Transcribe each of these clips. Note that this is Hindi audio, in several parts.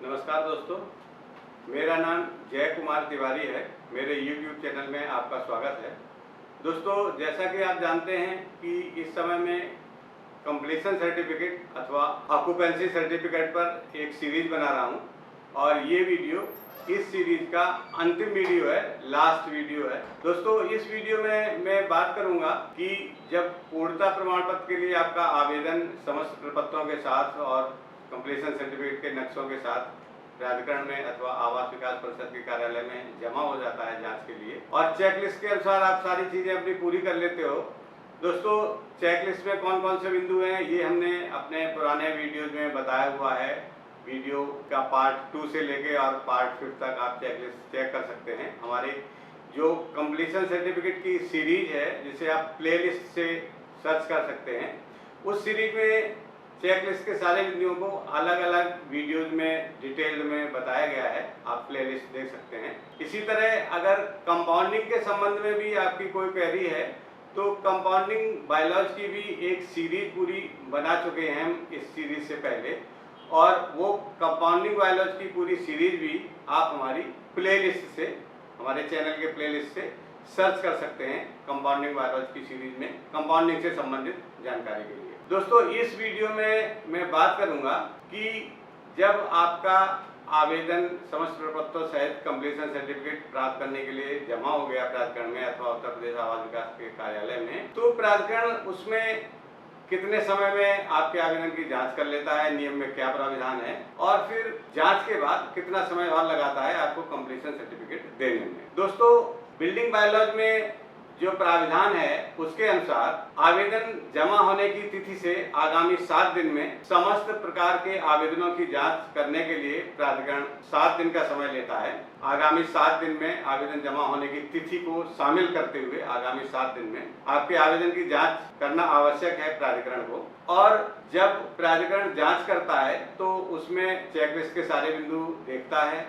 नमस्कार दोस्तों, मेरा नाम जय कुमार तिवारी है। मेरे YouTube चैनल में आपका स्वागत है। दोस्तों, जैसा कि आप जानते हैं कि इस समय में कंप्लीशन सर्टिफिकेट अथवा ऑक्यूपेंसी सर्टिफिकेट पर एक सीरीज बना रहा हूं और ये वीडियो इस सीरीज का अंतिम वीडियो है, लास्ट वीडियो है। दोस्तों, इस वीडियो में मैं बात करूंगा कि जब पूर्णता प्रमाण पत्र के लिए आपका आवेदन समस्त प्रपत्रों के साथ और कंप्लीशन सर्टिफिकेट के नक्शों के साथ प्राधिकरण में अथवा आवास विकास परिषद के कार्यालय में जमा हो जाता है जांच के लिए और चेकलिस्ट के अनुसार आप सारी चीजें अपनी पूरी कर लेते हो। दोस्तों, चेकलिस्ट में कौन कौन से बिंदु हैं ये हमने अपने पुराने वीडियोज में बताया हुआ है। वीडियो का पार्ट 2 से लेके और पार्ट 5 तक आप चेकलिस्ट चेक कर सकते हैं। हमारे जो कंप्लीशन सर्टिफिकेट की सीरीज है जिसे आप प्लेलिस्ट से सर्च कर सकते हैं, उस सीरीज में चेकलिस्ट के सारे बिंदुओं को अलग अलग वीडियोज में डिटेल में बताया गया है, आप प्लेलिस्ट देख सकते हैं। इसी तरह अगर कंपाउंडिंग के संबंध में भी आपकी कोई क्वेरी है तो कंपाउंडिंग बायलॉज की भी एक सीरीज पूरी बना चुके हैं हम इस सीरीज से पहले, और वो कंपाउंडिंग बायलॉज की पूरी सीरीज भी आप हमारी प्लेलिस्ट से, हमारे चैनल के प्लेलिस्ट से सर्च कर सकते हैं। कंपाउंडिंग बायलॉज की सीरीज में कंपाउंडिंग से संबंधित जानकारी के लिए दोस्तों इस वीडियो में मैं बात करूंगा कि जब आपका आवेदन समस्त प्रपत्रों सहित कंप्लीशन सर्टिफिकेट प्राप्त करने के लिए जमा हो गया प्राधिकरण में अथवा उत्तर प्रदेश आवास विकास के कार्यालय में, तो प्राधिकरण उसमें कितने समय में आपके आवेदन की जांच कर लेता है, नियम में क्या प्राविधान है, और फिर जांच के बाद कितना समय और लगाता है आपको कंप्लीशन सर्टिफिकेट देने में। दोस्तों, बिल्डिंग बायलॉज में जो प्राविधान है उसके अनुसार आवेदन जमा होने की तिथि से आगामी 7 दिन में समस्त प्रकार के आवेदनों की जांच करने के लिए प्राधिकरण 7 दिन का समय लेता है। आगामी 7 दिन में आवेदन जमा होने की तिथि को शामिल करते हुए आगामी 7 दिन में आपके आवेदन की जांच करना आवश्यक है प्राधिकरण को। और जब प्राधिकरण जांच करता है तो उसमें चेकलिस्ट के सारे बिंदु देखता है,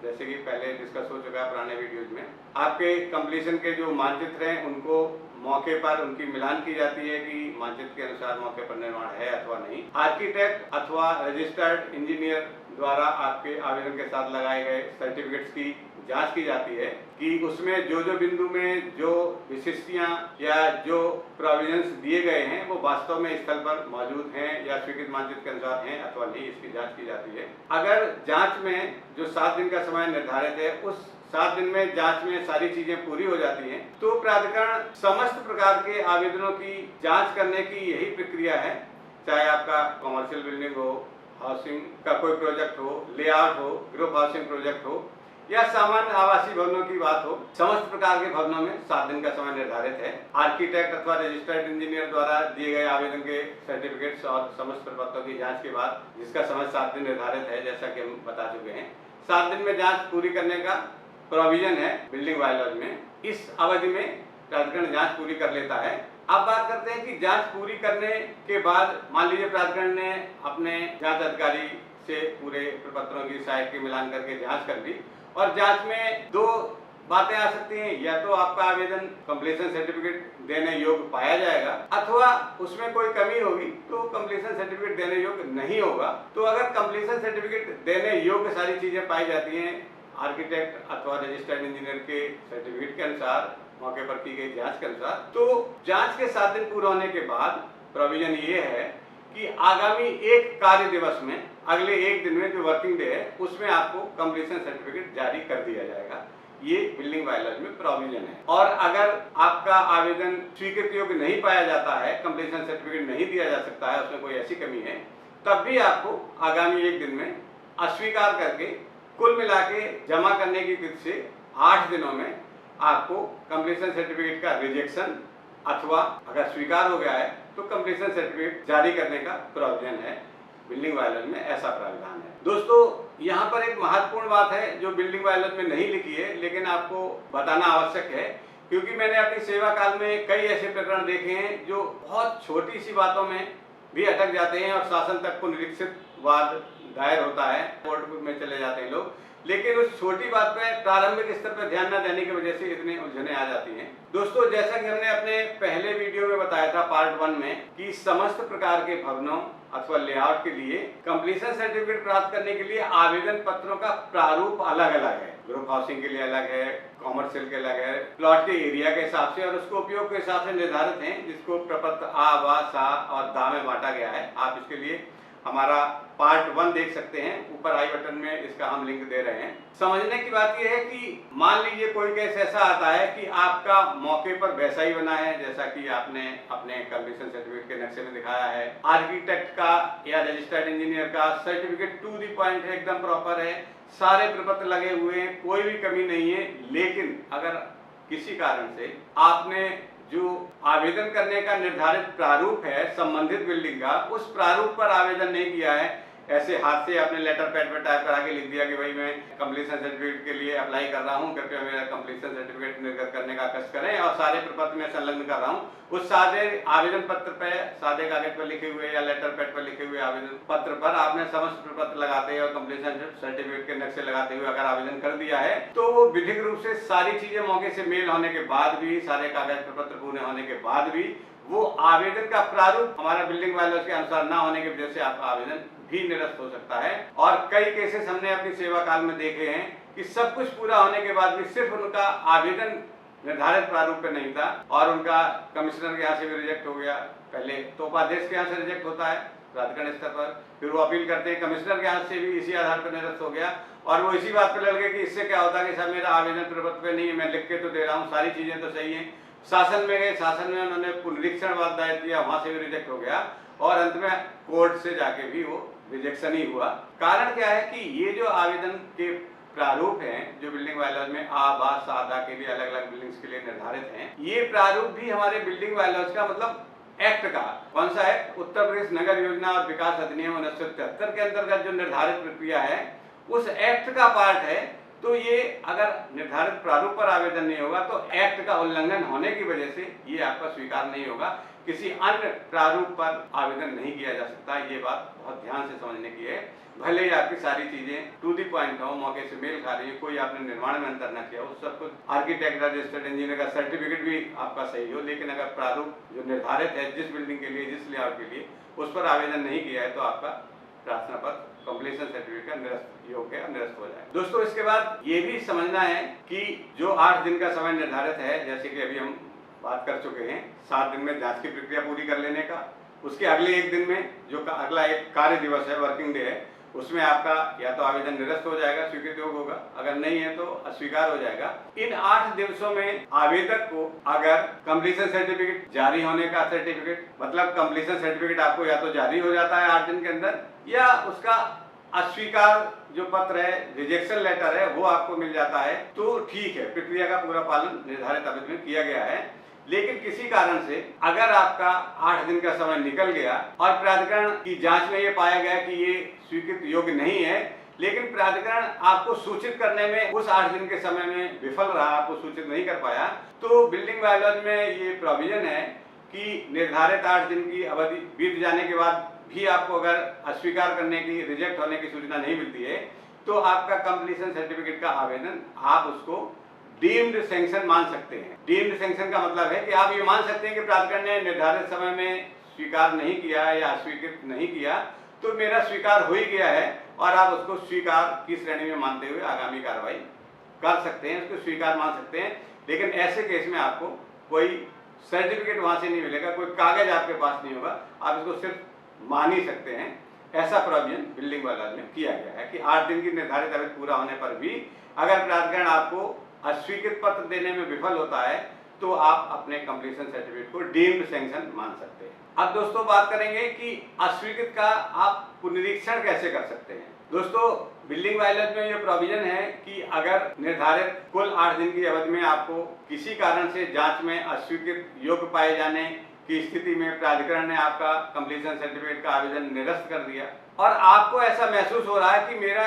जैसे कि पहले डिस्कस हो चुका है पुराने वीडियोज में। आपके कंप्लीशन के जो मानचित्र हैं उनको मौके पर उनकी मिलान की जाती है कि मानचित्र के अनुसार मौके पर निर्माण है अथवा नहीं। आर्किटेक्ट अथवा रजिस्टर्ड इंजीनियर द्वारा आपके आवेदन के साथ लगाए गए सर्टिफिकेट्स की जांच की जाती है कि उसमें जो जो बिंदु में जो विशिष्टियां या जो प्रोविजंस दिए गए हैं वो वास्तव में स्थल पर मौजूद हैं या स्वीकृत मानचित्र के अनुसार हैं अथवा नहीं, इसकी जांच की जाती है। अगर जांच में जो 7 दिन का समय निर्धारित है उस 7 दिन में जांच में सारी चीजें पूरी हो जाती हैं तो प्राधिकरण समस्त प्रकार के आवेदनों की जांच करने की यही प्रक्रिया है। चाहे आपका कमर्शियल बिल्डिंग हो, हाउसिंग का कोई प्रोजेक्ट हो, लेआउट हो, ग्रुप हाउसिंग प्रोजेक्ट हो या सामान्य आवासीय भवनों की बात हो, समस्त प्रकार के भवनों में 7 दिन का समय निर्धारित है। आर्किटेक्ट अथवा रजिस्टर्ड इंजीनियर द्वारा दिए गए आवेदन के सर्टिफिकेट्स और समस्त प्रपत्रों की जांच के बाद जिसका समय 7 दिन निर्धारित है, जैसा कि हम बता चुके हैं, 7 दिन में जांच पूरी करने का प्रोविजन है बिल्डिंग बायलॉज में। इस अवधि में प्राधिकरण जांच पूरी कर लेता है। अब बात करते हैं कि जांच पूरी करने के बाद मान लीजिए प्राधिकरण ने अपने जांच अधिकारी से पूरे प्रपत्रों की साइट की मिलान करके जांच कर ली और जांच में 2 बातें आ सकती हैं, या तो आपका आवेदन कंप्लीशन सर्टिफिकेट देने योग्य पाया जाएगा अथवा उसमें कोई कमी होगी तो कंप्लीशन सर्टिफिकेट देने योग्य नहीं होगा। तो अगर कंप्लीशन सर्टिफिकेट देने योग्य सारी चीजें पाई जाती हैं आर्किटेक्ट अथवा रजिस्टर्ड इंजीनियर के सर्टिफिकेट के अनुसार, मौके पर की गई जांच के अनुसार, तो जांच के 7 दिन पूरा होने के बाद प्रोविजन ये है कि आगामी 1 कार्य दिवस में, अगले 1 दिन में जो वर्किंग डे है उसमें आपको कंप्लीशन सर्टिफिकेट जारी कर दिया जाएगा। ये बिल्डिंग बायलॉज में प्रोविजन है। और अगर आपका आवेदन स्वीकृत योग्य नहीं पाया जाता है, कंप्लीशन सर्टिफिकेट नहीं दिया जा सकता है, उसमें कोई ऐसी कमी है, तब भी आपको आगामी 1 दिन में अस्वीकार करके कुल मिला के जमा करने की तिथि से 8 दिनों में आपको कंप्लीशन सर्टिफिकेट का रिजेक्शन अथवा अगर स्वीकार हो गया है तो कंप्लीशन सर्टिफिकेट जारी करने का प्रोविजन है। बिल्डिंग बायलॉज में ऐसा प्राविधान है। दोस्तों, यहाँ पर एक महत्वपूर्ण बात है जो बिल्डिंग बायलॉज में नहीं लिखी है लेकिन आपको बताना आवश्यक है, क्योंकि मैंने अपनी सेवा काल में कई ऐसे प्रकरण देखे हैं जो बहुत छोटी सी बातों में भी अटक जाते हैं और शासन तक को निरीक्षित वाद दायर होता है, कोर्ट में चले जाते हैं लोग, लेकिन उस छोटी बात पर प्रारंभिक स्तर पर ध्यान न देने की वजह से इतनी उलझने आ जाती हैं। दोस्तों, जैसा कि हमने अपने पहले वीडियो में बताया था पार्ट 1 में कि समस्त प्रकार के भवनों अथवा लेआउट के लिए कंप्लीशन सर्टिफिकेट प्राप्त करने के लिए आवेदन पत्रों का प्रारूप अलग अलग है। ग्रुप हाउसिंग के लिए अलग है, कॉमर्शियल के अलग है, प्लॉट के एरिया के हिसाब से और उसको उपयोग के हिसाब से निर्धारित हैं, जिसको प्रपत्र आ, वा, सा और दा में बांटा गया है। आप इसके लिए हमारा पार्ट 1 देख सकते हैं, ऊपर आई बटन में इसका हम लिंक दे रहे हैं। समझने की बात यह है कि मान लीजिए कोई केस ऐसा आता है कि आपका मौके पर वैसा ही बना है जैसा कि आपने अपने कंप्लीशन सर्टिफिकेट के नक्शे में दिखाया है, आर्किटेक्ट का या रजिस्टर्ड इंजीनियर का सर्टिफिकेट टू द पॉइंट है, एकदम प्रॉपर है, सारे प्रपत्र लगे हुए हैं, कोई भी कमी नहीं है। लेकिन अगर किसी कारण से आपने जो आवेदन करने का निर्धारित प्रारूप है संबंधित बिल्डिंग का, उस प्रारूप पर आवेदन नहीं किया है, ऐसे हाथ से आपने लेटर पैड पर टाइप करा के लिख दिया कि भाई मैं कंप्लीशन सर्टिफिकेट के लिए अप्लाई कर रहा हूं, कृपया मेरा कंप्लीशन सर्टिफिकेट निर्गत करने का कष्ट करें और सारे प्रपत्र में संलग्न कर रहा हूं। उस सादे आवेदन पत्र पे, सादे कागज पर लिखे हुए या लेटर पैड पर लिखे हुए आवेदन पत्र पर आपने समस्त प्रपत्र लगाते और कंप्लीशन सर्टिफिकेट के नक्शे लगाते हुए अगर आवेदन कर दिया है, तो वो विधिक रूप से सारी चीजें मौके से मेल होने के बाद भी, सारे कागज प्रपत्र पूरे होने के बाद भी वो आवेदन का प्रारूप हमारा बिल्डिंग वालों के अनुसार ना होने की वजह से आपका आवेदन भी निरस्त हो सकता है। और कई केसेस हमने अपनी सेवा काल में देखे हैं कि सब कुछ पूरा होने के बाद भी सिर्फ उनका आवेदन निर्धारित प्रारूप पे नहीं था और उनका कमिश्नर के यहाँ से भी रिजेक्ट हो गया। पहले तो उपाध्यक्ष के यहाँ से रिजेक्ट होता है प्राधिकरण स्तर पर, फिर वो अपील करते हैं, कमिश्नर के यहाँ से भी इसी आधार पर निरस्त हो गया और वो इसी बात पर लड़ गए कि इससे क्या होता है कि सर मेरा आवेदन प्रपत्र पे नहीं है, मैं लिख के तो दे रहा हूँ, सारी चीजें तो सही है। शासन में गए, शासन में उन्होंने पुनरीक्षण वाद दायर किया, वहां से भी रिजेक्ट हो गया और अंत में कोर्ट से जाके भी वो रिजेक्शन ही हुआ। कारण क्या है कि ये जो आवेदन के प्रारूप हैं जो बिल्डिंग बायलॉज में आ, बा, सा, दा के लिए अलग अलग बिल्डिंग्स के लिए निर्धारित हैं, ये प्रारूप भी हमारे बिल्डिंग बायलॉज का मतलब एक्ट का, कौन सा एक्ट, उत्तर प्रदेश नगर योजना और विकास अधिनियम 1973 के अंतर्गत जो निर्धारित प्रक्रिया है उस एक्ट का पार्ट है। तो ये अगर निर्धारित प्रारूप पर आवेदन नहीं होगा तो एक्ट का उल्लंघन होने की वजह से ये आपका स्वीकार नहीं होगा, किसी अन्य प्रारूप पर आवेदन नहीं किया जा सकता। ये बात बहुत ध्यान से समझने की है। भले ही आपकी सारी चीजें टू दी पॉइंट हो, मौके से मेल खा रही है, कोई आपने निर्माण में अंतर न किया हो, सब कुछ आर्किटेक्ट रजिस्टर्ड इंजीनियर का सर्टिफिकेट भी आपका सही हो, लेकिन अगर प्रारूप जो निर्धारित है जिस बिल्डिंग के लिए, जिस लेआउट के लिए, उस पर आवेदन नहीं किया है तो आपका प्रार्थना पत्र कंप्लीशन सर्टिफिकेट निरस्त योग्य है, निरस्त हो जाए। दोस्तों इसके बाद ये भी समझना है कि जो 8 दिन का समय निर्धारित है, जैसे कि अभी हम बात कर चुके हैं, 7 दिन में जांच की प्रक्रिया पूरी कर लेने का, उसके अगले 1 दिन में जो अगला एक कार्य दिवस है, वर्किंग डे है, उसमें आपका या तो आवेदन निरस्त हो जाएगा, स्वीकृत योग्य होगा, अगर नहीं है तो अस्वीकार हो जाएगा। इन 8 दिवसों में आवेदक को अगर कंप्लीशन सर्टिफिकेट जारी होने का सर्टिफिकेट, मतलब कंप्लीशन सर्टिफिकेट आपको या तो जारी हो जाता है 8 दिन के अंदर, या उसका अस्वीकार जो पत्र है, रिजेक्शन लेटर है, वो आपको मिल जाता है, तो ठीक है, प्रक्रिया का पूरा पालन निर्धारित अवधि में किया गया है। लेकिन किसी कारण से अगर आपका 8 दिन का समय निकल गया और प्राधिकरण की जांच में ये पाया गया कि ये स्वीकृत योग्य नहीं है, लेकिन प्राधिकरण आपको सूचित करने में उस 8 दिन के समय में विफल रहा, आपको सूचित नहीं कर पाया, तो बिल्डिंग बायलॉज में ये प्रोविजन है कि निर्धारित 8 दिन की अवधि बीत जाने के बाद भी आपको अगर अस्वीकार करने की, रिजेक्ट होने की सूचना नहीं मिलती है, तो आपका कंप्लीशन सर्टिफिकेट का आवेदन आप उसको डीम्ड सैंक्शन मान सकते हैं। डीम्ड सैंक्शन का मतलब है कि आप ये मान सकते हैं कि प्राधिकरण ने निर्धारित समय में स्वीकार नहीं किया या अस्वीकृत नहीं किया, तो मेरा स्वीकार हो ही गया है और आप उसको स्वीकार की श्रेणी में मानते हुए आगामी कार्रवाई कर सकते हैं, उसको स्वीकार मान सकते हैं। लेकिन ऐसे केस में आपको कोई सर्टिफिकेट वहां से नहीं मिलेगा, कोई कागज आपके पास नहीं होगा, आप इसको सिर्फ मान ही सकते हैं। ऐसा प्रोविजन बिल्डिंग बायलॉज में किया गया है कि 8 दिन की निर्धारित अवधि पूरा होने पर भी अगर प्राधिकरण आपको अस्वीकृत पत्र देने में विफल होता है तो आप अपने कंप्लीशन सर्टिफिकेट को डीम्ड सैंक्शन मान सकते हैं। अब दोस्तों बात करेंगे कि अस्वीकृत का आप पुनरीक्षण कैसे कर सकते हैं। दोस्तों बिल्डिंग बायलॉज में ये प्रोविजन है कि अगर निर्धारित कुल 8 दिन की अवधि में आपको किसी कारण से जांच में अस्वीकृत योग्य पाए जाने की स्थिति में प्राधिकरण ने आपका कंप्लीशन सर्टिफिकेट का आवेदन निरस्त कर दिया और आपको ऐसा महसूस हो रहा है कि मेरा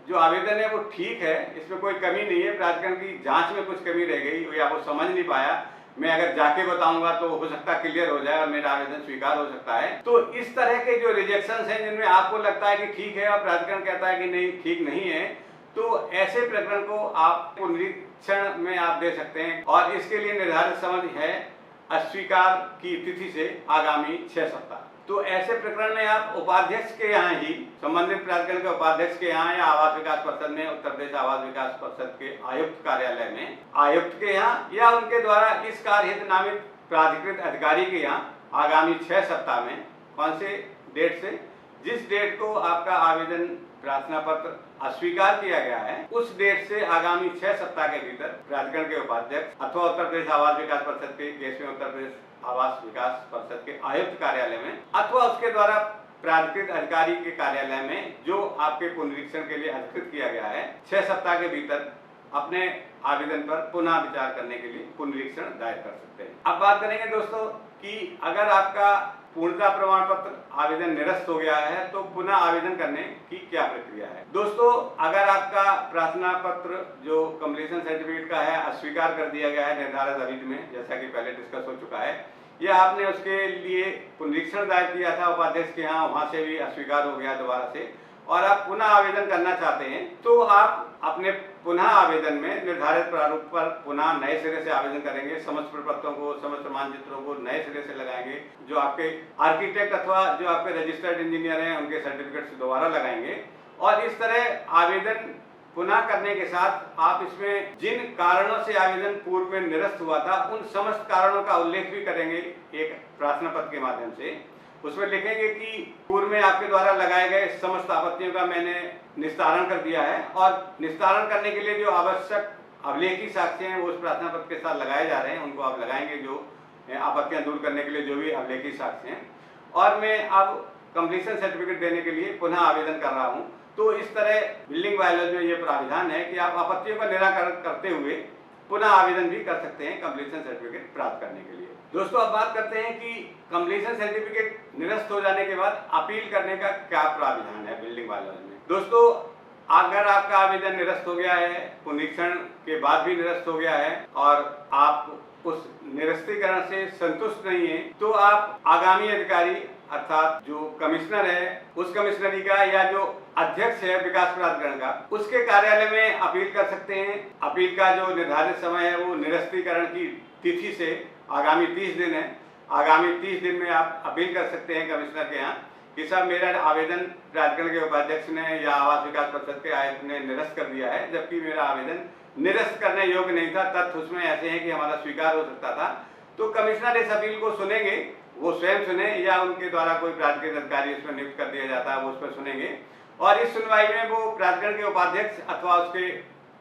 जो आवेदन है वो ठीक है, इसमें कोई कमी नहीं है, प्राधिकरण की जांच में कुछ कमी रह गई या वो समझ नहीं पाया, मैं अगर जाके बताऊंगा तो हो सकता है क्लियर हो जाए और मेरा आवेदन स्वीकार हो सकता है। तो इस तरह के जो रिजेक्शंस हैं जिनमें आपको लगता है कि ठीक है और प्राधिकरण कहता है कि नहीं ठीक नहीं है, तो ऐसे प्रकरण को आप पुनरीक्षण में आप दे सकते हैं और इसके लिए निर्धारित समय है अस्वीकार की तिथि से आगामी 6 सप्ताह। तो ऐसे प्रकरण में आप उपाध्यक्ष के यहाँ ही, संबंधित प्राधिकरण के उपाध्यक्ष के यहाँ या आवास विकास परिषद में, उत्तर प्रदेश आवास विकास परिषद के आयुक्त कार्यालय में आयुक्त के यहाँ या उनके द्वारा इस कार्य हेतु नामित प्राधिकृत अधिकारी के यहाँ आगामी 6 सप्ताह में, कौन से डेट से, जिस डेट को आपका आवेदन प्रार्थना पत्र अस्वीकार किया गया है उस डेट से आगामी 6 सप्ताह के भीतर प्राधिकरण के उपाध्यक्ष अथवा उत्तर प्रदेश आवास विकास परिषद के केस में उत्तर प्रदेश आवास विकास परिषद के आयुक्त कार्यालय में अथवा उसके द्वारा प्राधिकृत अधिकारी के कार्यालय में जो आपके पुनरीक्षण के लिए अधिकृत किया गया है, 6 सप्ताह के भीतर अपने आवेदन पर पुनः विचार करने के लिए पुनरीक्षण दायर कर सकते हैं। अब बात करेंगे दोस्तों कि अगर आपका पूर्णता प्रमाण पत्र आवेदन निरस्त हो गया है तो पुनः आवेदन करने की क्या प्रक्रिया है। दोस्तों, अगर आपका प्रार्थना पत्र जो कंप्लीशन सर्टिफिकेट का है अस्वीकार कर दिया गया है निर्धारित अवधि में, जैसा कि पहले डिस्कस हो चुका है, या आपने उसके लिए पुनरीक्षण दायर किया था उपाध्यक्ष के यहाँ, वहां से भी अस्वीकार हो गया दोबारा से, और आप पुनः आवेदन करना चाहते हैं तो आप अपने पुनः आवेदन में निर्धारित प्रारूप पर पुनः नए सिरे से आवेदन करेंगे। समस्त प्रपत्रों को, समस्त मानचित्रों को नए सिरे से लगाएंगे। जो आपके आर्किटेक्ट अथवा जो आपके रजिस्टर्ड इंजीनियर हैं उनके सर्टिफिकेट से दोबारा लगाएंगे। और इस तरह आवेदन पुनः करने के साथ आप इसमें जिन कारणों से आवेदन पूर्व में निरस्त हुआ था उन समस्त कारणों का उल्लेख भी करेंगे एक प्रार्थना पत्र के माध्यम से। उसमें लिखेंगे कि पूर्व में आपके द्वारा लगाए गए समस्त आपत्तियों का मैंने निस्तारण कर दिया है और निस्तारण करने के लिए जो आवश्यक अभिलेखी साक्ष्य हैं वो उस प्रार्थना पत्र के साथ लगाए जा रहे हैं, उनको आप लगाएंगे, जो आपत्तियां दूर करने के लिए जो भी अभिलेखी साक्ष्य हैं। और मैं अब कंप्लीशन सर्टिफिकेट देने के लिए पुनः आवेदन कर रहा हूँ। तो इस तरह बिल्डिंग बायलॉजी में ये प्राविधान है कि आप आपत्तियों का निराकरण करते हुए पुनः आवेदन भी कर सकते हैं कंप्लीशन सर्टिफिकेट प्राप्त करने के लिए। दोस्तों, अब बात करते हैं कि कंप्लीशन सर्टिफिकेट निरस्त हो जाने के बाद अपील करने का क्या प्राविधान है बिल्डिंग बायलॉजी में। दोस्तों, अगर आपका आवेदन निरस्त हो गया है, पुनरीक्षण के बाद भी निरस्त हो गया है और आप उस निरस्तीकरण से संतुष्ट नहीं है, तो आप आगामी अधिकारी अर्थात जो कमिश्नर है उस कमिश्नरी का या जो अध्यक्ष है विकास प्राधिकरण का उसके कार्यालय में अपील कर सकते हैं। अपील का जो निर्धारित समय है वो निरस्तीकरण की तिथि से आगामी 30 दिन है। आगामी 30 दिन में आप अपील कर सकते हैं कमिश्नर के यहाँ कि साहब मेरा आवेदन प्राधिकरण के उपाध्यक्ष ने या आवास विकास परिषद के आयुक्त ने निरस्त कर दिया है, जबकि मेरा आवेदन निरस्त करने योग्य नहीं था, तथ्य उसमें ऐसे हैं कि हमारा स्वीकार हो सकता था। तो कमिश्नर इस अपील को सुनेंगे, वो स्वयं सुने या उनके द्वारा कोई प्राधिकृत अधिकारी उसमें नियुक्त कर दिया जाता है वो उस पर सुनेंगे। और इस सुनवाई में वो प्राधिकरण के उपाध्यक्ष अथवा उसके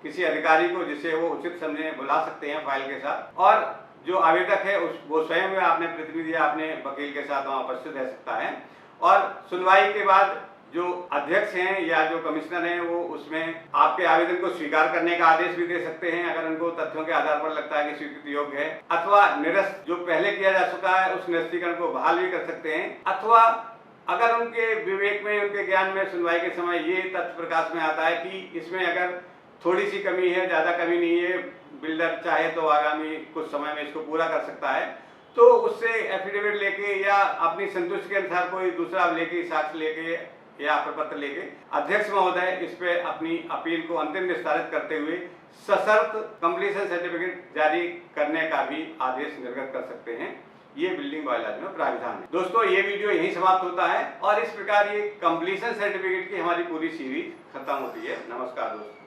किसी अधिकारी को जिसे वो उचित समझे बुला सकते हैं फाइल के साथ, और जो आवेदक है वो स्वयं अपने प्रतिनिधि या अपने वकील के साथ वहाँ उपस्थित रह सकता है। और सुनवाई के बाद जो अध्यक्ष हैं या जो कमिश्नर हैं वो उसमें आपके आवेदन को स्वीकार करने का आदेश भी दे सकते हैं अगर उनको तथ्यों के आधार पर लगता है कि स्वीकृति योग्य है, अथवा निरस्त जो पहले किया जा चुका है उस निरस्तीकरण को बहाल भी कर सकते हैं। अथवा अगर उनके विवेक में, उनके ज्ञान में सुनवाई के समय ये तथ्य प्रकाश में आता है कि इसमें अगर थोड़ी सी कमी है, ज्यादा कमी नहीं है, बिल्डर चाहे तो आगामी कुछ समय में इसको पूरा कर सकता है, तो उससे एफिडेविट लेके या अपनी संतुष्टि के अनुसार कोई दूसरा लेके साक्ष्य लेके या प्रपत्र लेके अध्यक्ष महोदय इस पे अपनी अपील को अंतिम निस्तारित करते हुए सशर्त कंप्लीशन सर्टिफिकेट जारी करने का भी आदेश निर्गत कर सकते हैं। ये बिल्डिंग बायलॉजी में प्राविधान है। दोस्तों, ये वीडियो यहीं समाप्त होता है और इस प्रकार ये कंप्लीशन सर्टिफिकेट की हमारी पूरी सीरीज खत्म होती है। नमस्कार दोस्तों।